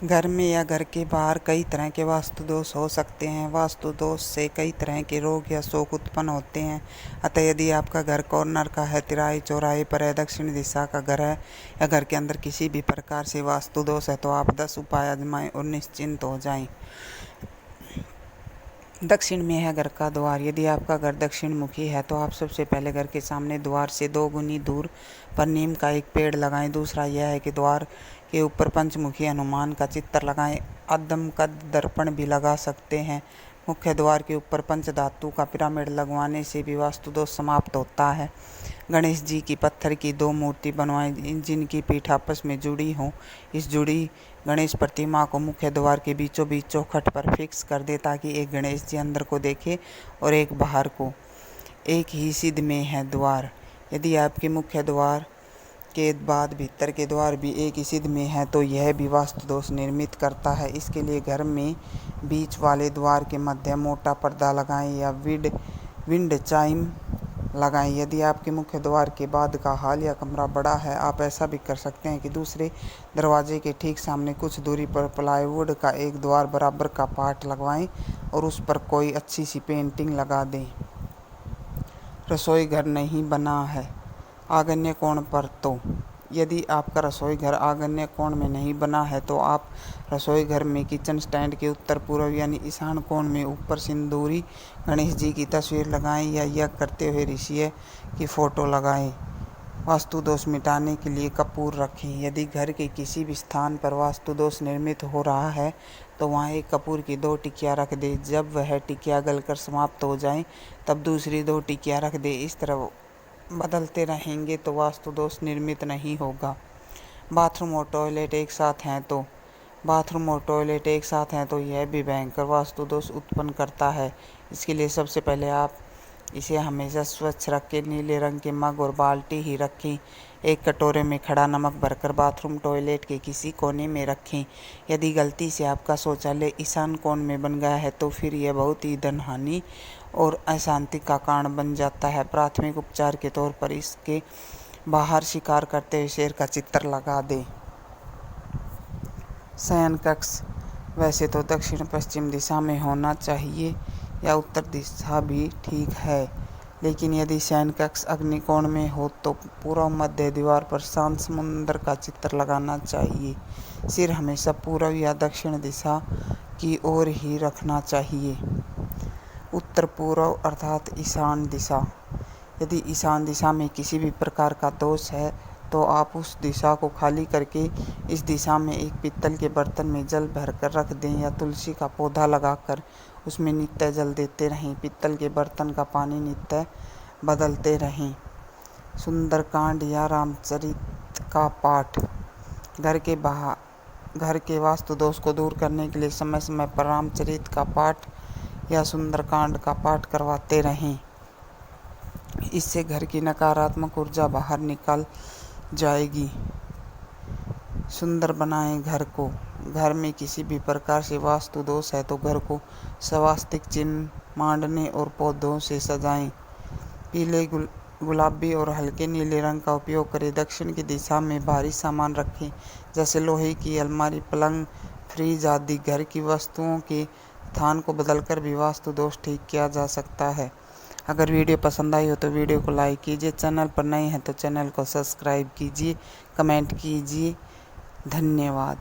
घर में या घर के बाहर कई तरह के वास्तु दोष हो सकते हैं। वास्तु दोष से कई तरह के रोग या शोक उत्पन्न होते हैं। अतः यदि आपका घर कॉर्नर का है, तिराई चौराहे पर है, दक्षिण दिशा का घर है या घर के अंदर किसी भी प्रकार से वास्तु दोष है तो आप 10 उपाय आजमाएं और निश्चिंत हो जाएं। दक्षिण में है घर का द्वार। यदि आपका घर दक्षिण मुखी है तो आप सबसे पहले घर के सामने द्वार से 2 गुनी दूर पर नीम का एक पेड़ लगाएं। दूसरा यह है कि द्वार के ऊपर पंचमुखी हनुमान का चित्र लगाएं। अदम कद दर्पण भी लगा सकते हैं। मुख्य द्वार के ऊपर पंचधातु का पिरामिड लगवाने से भी वास्तु दोष समाप्त होता है। गणेश जी की पत्थर की 2 मूर्ति बनवाएं जिनकी पीठ आपस में जुड़ी हो। इस जुड़ी गणेश प्रतिमा को मुख्य द्वार के बीचों बीच चौखट पर फिक्स कर दे ताकि एक गणेश जी अंदर को देखे और एक बाहर को। एक ही सिद्ध में है द्वार। यदि आपके मुख्य द्वार के बाद भीतर के द्वार भी एक ही सिद्ध में है तो यह भी वास्तु दोष निर्मित करता है। इसके लिए घर में बीच वाले द्वार के मध्य मोटा पर्दा लगाएं या विंड चाइम लगाएं। यदि आपके मुख्य द्वार के बाद का हॉल या कमरा बड़ा है, आप ऐसा भी कर सकते हैं कि दूसरे दरवाजे के ठीक सामने कुछ दूरी पर प्लाईवुड का एक द्वार बराबर का पार्ट लगवाएं और उस पर कोई अच्छी सी पेंटिंग लगा दें। रसोई घर नहीं बना है आग्नेय कोण पर तो यदि आपका रसोई घर आग्नेय कोण में नहीं बना है तो आप रसोई घर में किचन स्टैंड के उत्तर पूर्व यानी ईशान कोण में ऊपर सिंदूरी गणेश जी की तस्वीर लगाएं या यह करते हुए ऋषि की फोटो लगाएं। वास्तु दोष मिटाने के लिए कपूर रखें। यदि घर के किसी भी स्थान पर वास्तु दोष निर्मित हो रहा है तो वहाँ एक कपूर की 2 टिकियाँ रख दें। जब वह टिकियाँ गलकर समाप्त हो जाएं तब दूसरी 2 टिकियाँ रख दें। इस तरह बदलते रहेंगे तो वास्तु दोष निर्मित नहीं होगा। बाथरूम और टॉयलेट एक साथ हैं तो यह भी भयंकर वास्तु दोष उत्पन्न करता है। इसके लिए सबसे पहले आप इसे हमेशा स्वच्छ रखें। नीले रंग के मग और बाल्टी ही रखें। एक कटोरे में खड़ा नमक भरकर बाथरूम टॉयलेट के किसी कोने में रखें। यदि गलती से आपका शौचालय ईशान कोण में बन गया है तो फिर यह बहुत ही धन हानि और अशांति का कारण बन जाता है। प्राथमिक उपचार के तौर पर इसके बाहर शिकार करते हुए शेर का चित्र लगा दें। शयन कक्ष वैसे तो दक्षिण पश्चिम दिशा में होना चाहिए या उत्तर दिशा भी ठीक है, लेकिन यदि शयन कक्ष अग्निकोण में हो तो पूर्व मध्य दीवार पर शांत समुद्र का चित्र लगाना चाहिए। सिर हमेशा पूर्व या दक्षिण दिशा की ओर ही रखना चाहिए। उत्तर पूर्व अर्थात ईशान दिशा। यदि ईशान दिशा में किसी भी प्रकार का दोष है तो आप उस दिशा को खाली करके इस दिशा में एक पीतल के बर्तन में जल भरकर रख दें या तुलसी का पौधा लगाकर उसमें नित्य जल देते रहें। पीतल के बर्तन का पानी नित्य बदलते रहें। सुंदरकांड या रामचरित का पाठ। घर के वास्तु दोष को दूर करने के लिए समय समय पर रामचरित का पाठ या सुंदरकांड का पाठ करवाते रहें। इससे घर की नकारात्मक ऊर्जा बाहर निकल जाएगी। सुंदर बनाएं घर को। घर में किसी भी प्रकार से वास्तु दोष है तो घर को स्वास्तिक चिन्ह, मांडने और पौधों से सजाएं। पीले, गुलाबी और हल्के नीले रंग का उपयोग करें। दक्षिण की दिशा में भारी सामान रखें जैसे लोहे की अलमारी, पलंग, फ्रिज आदि। घर की वस्तुओं के स्थान को बदलकर भी वास्तु दोष ठीक किया जा सकता है। अगर वीडियो पसंद आई हो तो वीडियो को लाइक कीजिए। चैनल पर नए हैं तो चैनल को सब्सक्राइब कीजिए, कमेंट कीजिए। धन्यवाद।